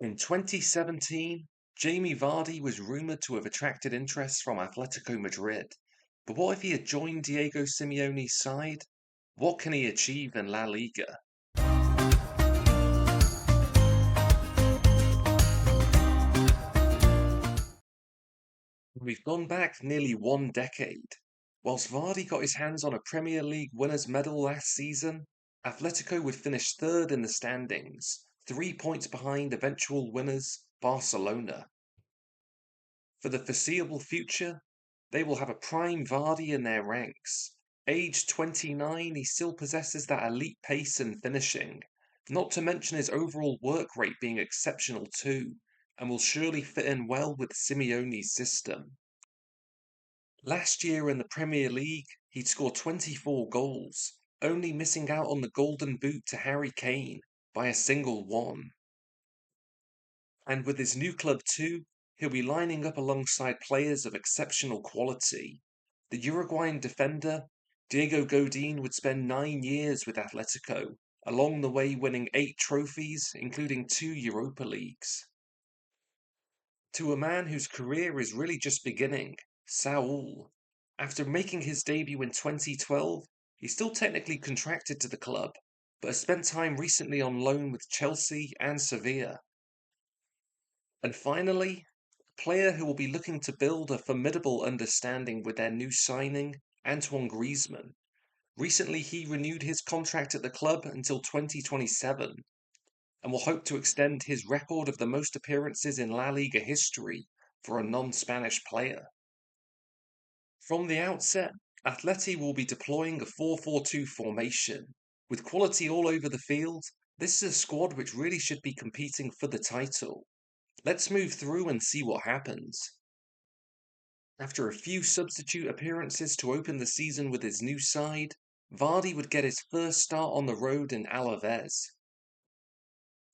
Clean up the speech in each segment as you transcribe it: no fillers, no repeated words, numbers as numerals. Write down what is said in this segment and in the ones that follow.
In 2017, Jamie Vardy was rumoured to have attracted interest from Atletico Madrid. But what if he had joined Diego Simeone's side? What can he achieve in La Liga? We've gone back nearly 1 decade. Whilst Vardy got his hands on a Premier League winners' medal last season, Atletico would finish third in the standings, 3 points behind eventual winners Barcelona. For the foreseeable future, they will have a prime Vardy in their ranks. Aged 29, he still possesses that elite pace and finishing, not to mention his overall work rate being exceptional too, and will surely fit in well with Simeone's system. Last year in the Premier League, he'd scored 24 goals, only missing out on the Golden Boot to Harry Kane by a single one. And with his new club too, he'll be lining up alongside players of exceptional quality. The Uruguayan defender, Diego Godin, would spend 9 years with Atletico, along the way winning 8 trophies, including 2 Europa Leagues. To a man whose career is really just beginning, Saul, after making his debut in 2012, he's still technically contracted to the club, but has spent time recently on loan with Chelsea and Sevilla. And finally, a player who will be looking to build a formidable understanding with their new signing, Antoine Griezmann. Recently, he renewed his contract at the club until 2027 and will hope to extend his record of the most appearances in La Liga history for a non-Spanish player. From the outset, Atleti will be deploying a 4-4-2 formation. With quality all over the field, this is a squad which really should be competing for the title. Let's move through and see what happens. After a few substitute appearances to open the season with his new side, Vardy would get his first start on the road in Alaves.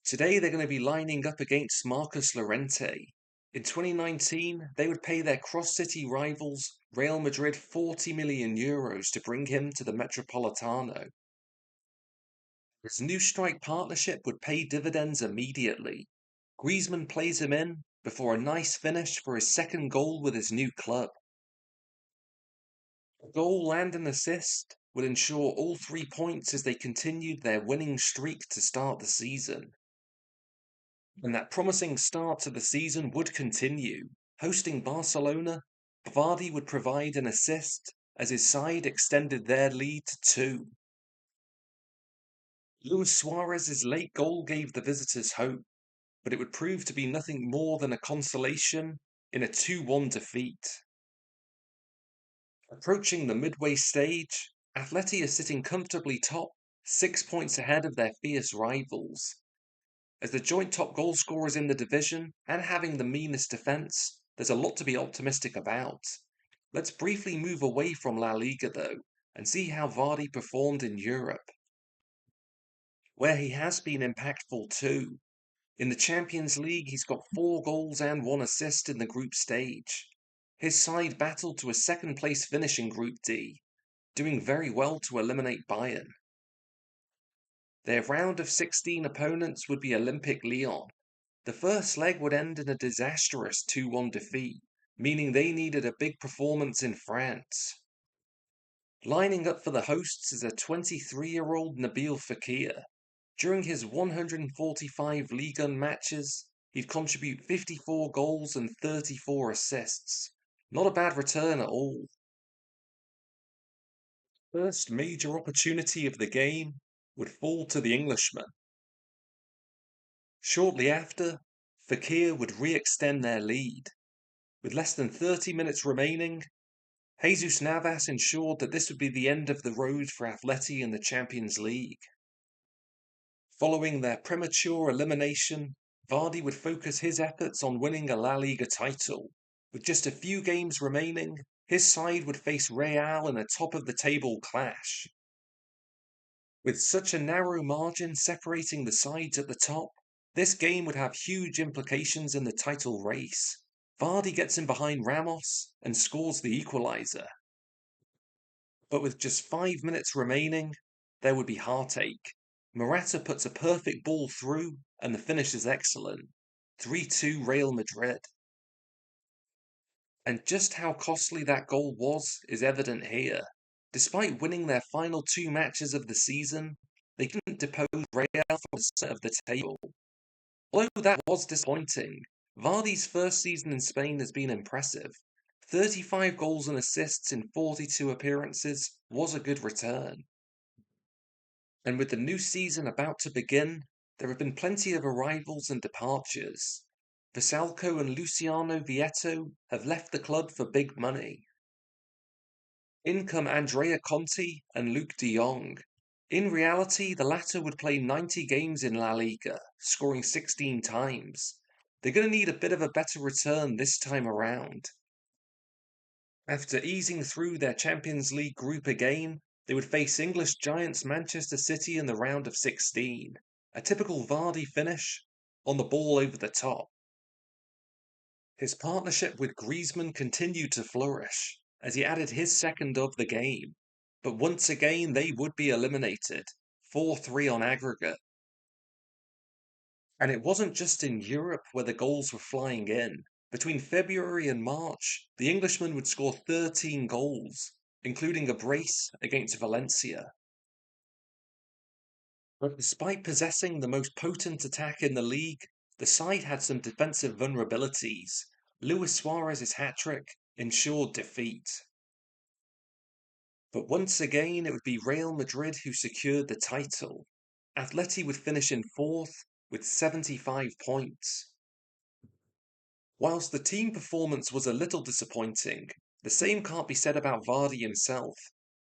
Today they're going to be lining up against Marcus Llorente. In 2019, they would pay their cross-city rivals Real Madrid €40 million to bring him to the Metropolitano. His new strike partnership would pay dividends immediately. Griezmann plays him in before a nice finish for his second goal with his new club. A goal and an assist would ensure all 3 points as they continued their winning streak to start the season. And that promising start to the season would continue. Hosting Barcelona, Vardy would provide an assist as his side extended their lead to 2. Luis Suarez's late goal gave the visitors hope, but it would prove to be nothing more than a consolation in a 2-1 defeat. Approaching the midway stage, Atleti are sitting comfortably top, 6 points ahead of their fierce rivals. As the joint top goal scorers in the division and having the meanest defence, there's a lot to be optimistic about. Let's briefly move away from La Liga though, and see how Vardy performed in Europe, where he has been impactful too. In the Champions League, he's got 4 goals and 1 assist in the group stage. His side battled to a second-place finish in Group D, doing very well to eliminate Bayern. Their round of 16 opponents would be Olympique Lyon. The first leg would end in a disastrous 2-1 defeat, meaning they needed a big performance in France. Lining up for the hosts is a 23-year-old Nabil Fekir. During his 145 Ligue 1 matches, he'd contribute 54 goals and 34 assists. Not a bad return at all. First major opportunity of the game would fall to the Englishman. Shortly after, Fekir would re-extend their lead. With less than 30 minutes remaining, Jesus Navas ensured that this would be the end of the road for Atleti in the Champions League. Following their premature elimination, Vardy would focus his efforts on winning a La Liga title. With just a few games remaining, his side would face Real in a top-of-the-table clash. With such a narrow margin separating the sides at the top, this game would have huge implications in the title race. Vardy gets in behind Ramos and scores the equaliser. But with just 5 minutes remaining, there would be heartache. Morata puts a perfect ball through, and the finish is excellent. 3-2 Real Madrid. And just how costly that goal was is evident here. Despite winning their final two matches of the season, they couldn't depose Real from the center of the table. Although that was disappointing, Vardy's first season in Spain has been impressive. 35 goals and assists in 42 appearances was a good return. And with the new season about to begin, there have been plenty of arrivals and departures. Vasalco and Luciano Vieto have left the club for big money. In come Andrea Conti and Luke de Jong. In reality, the latter would play 90 games in La Liga, scoring 16 times. They're going to need a bit of a better return this time around. After easing through their Champions League group again, they would face English giants Manchester City in the round of 16. A typical Vardy finish, on the ball over the top. His partnership with Griezmann continued to flourish, as he added his second of the game. But once again they would be eliminated, 4-3 on aggregate. And it wasn't just in Europe where the goals were flying in. Between February and March, the Englishman would score 13 goals, including a brace against Valencia. But despite possessing the most potent attack in the league, the side had some defensive vulnerabilities. Luis Suarez's hat-trick ensured defeat. But once again, it would be Real Madrid who secured the title. Atleti would finish in fourth with 75 points. Whilst the team performance was a little disappointing, the same can't be said about Vardy himself.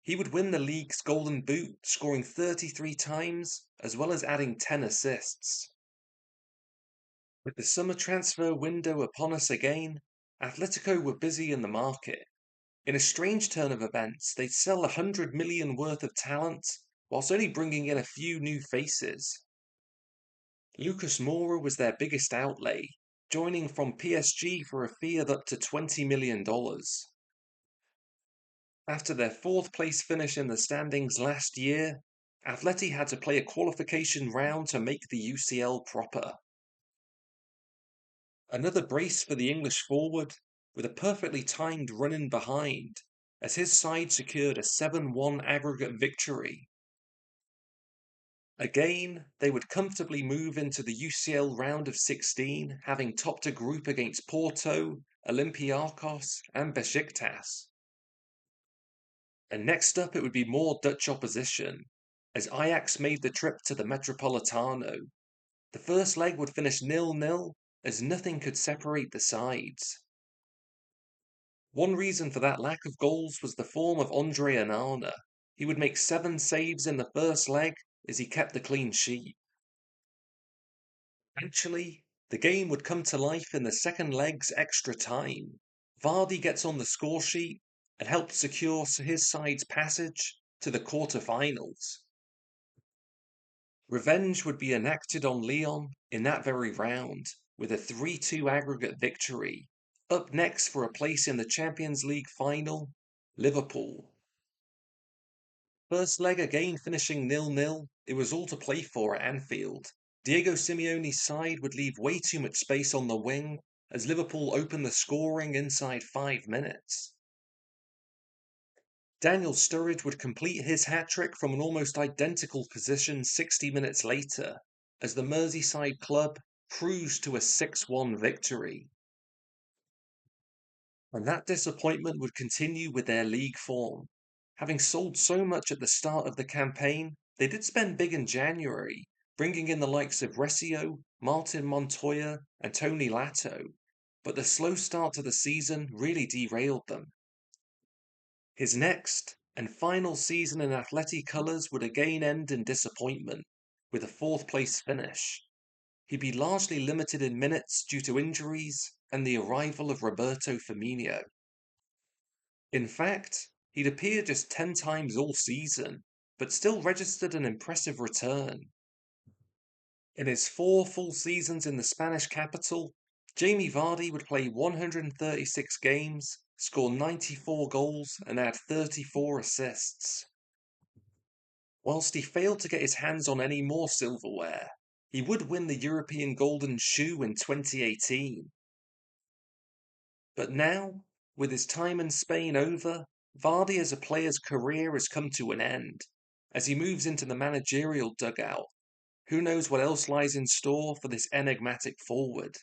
He would win the league's Golden Boot, scoring 33 times, as well as adding 10 assists. With the summer transfer window upon us again, Atletico were busy in the market. In a strange turn of events, they'd sell 100 million worth of talent, whilst only bringing in a few new faces. Lucas Moura was their biggest outlay, joining from PSG for a fee of up to $20 million. After their fourth place finish in the standings last year, Atleti had to play a qualification round to make the UCL proper. Another brace for the English forward, with a perfectly timed run-in behind, as his side secured a 7-1 aggregate victory. Again, they would comfortably move into the UCL round of 16, having topped a group against Porto, Olympiacos and Besiktas. And next up it would be more Dutch opposition, as Ajax made the trip to the Metropolitano. The first leg would finish 0-0, as nothing could separate the sides. One reason for that lack of goals was the form of Andre Onana. He would make 7 saves in the first leg as he kept the clean sheet. Actually, the game would come to life in the second leg's extra time. Vardy gets on the score sheet and helped secure his side's passage to the quarter-finals. Revenge would be enacted on Lyon in that very round, with a 3-2 aggregate victory. Up next for a place in the Champions League final, Liverpool. First leg again finishing 0-0, it was all to play for at Anfield. Diego Simeone's side would leave way too much space on the wing, as Liverpool opened the scoring inside 5 minutes. Daniel Sturridge would complete his hat-trick from an almost identical position 60 minutes later, as the Merseyside club cruised to a 6-1 victory. And that disappointment would continue with their league form. Having sold so much at the start of the campaign, they did spend big in January, bringing in the likes of Recio, Martin Montoya and Tony Lato, but the slow start to the season really derailed them. His next and final season in Atleti colours would again end in disappointment, with a 4th place finish. He'd be largely limited in minutes due to injuries and the arrival of Roberto Firmino. In fact, he'd appeared just 10 times all season, but still registered an impressive return. In his 4 full seasons in the Spanish capital, Jamie Vardy would play 136 games, score 94 goals and add 34 assists. Whilst he failed to get his hands on any more silverware, He would win the European Golden Shoe in 2018. But now, with his time in Spain over, Vardy as a player's career has come to an end. As he moves into the managerial dugout, who knows what else lies in store for this enigmatic forward?